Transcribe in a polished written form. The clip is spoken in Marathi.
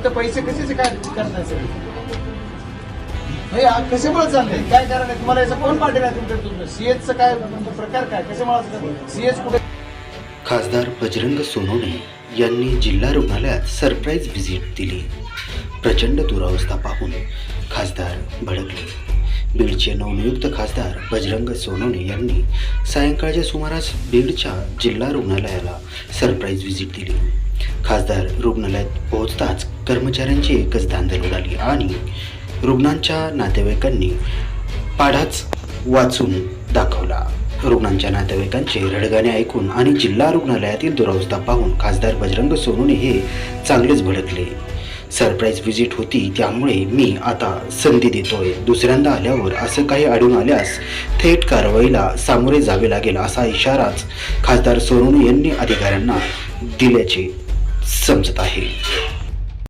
इथं पैसे कशाचे काय करताय सगळे? कशामुळे चाललंय? काय कारण आहे तुम्हाला? याचा कोण पाटील आहे तुमच्या? सीएचचं काय प्रकार काय? कशामुळे सीएच कुठे? खासदार बजरंग सोनवणे यांनी जिल्हा रुग्णालयात सरप्राईज व्हिजिट दिली. प्रचंड दुरावस्था पाहून खासदार भडकले. बीडचे नवनियुक्त खासदार बजरंग सोनवणे यांनी सायंकाळच्या सुमारास बीडच्या जिल्हा रुग्णालयाला सरप्राईज व्हिजिट दिली. खासदार रुग्णालयात पोहोचताच कर्मचाऱ्यांची एकच धांदल उडाली आणि रुग्णांच्या नातेवाईकांनी पाढाच वाचून दाखवला. रुग्णांच्या नातेवाईकांचे रडगाणे ऐकून आणि जिल्हा रुग्णालयातील दुरावस्था पाहून खासदार बजरंग सोनवणे हे चांगलेच भडकले. सरप्राईज व्हिजिट होती त्यामुळे मी आता संधी देतोय. दुसऱ्यांदा आल्यावर असं काही आढळून आल्यास थेट कारवाईला सामोरे जावे लागेल असा इशाराच खासदार सोनवणे यांनी अधिकाऱ्यांना दिल्याचे समजत आहे.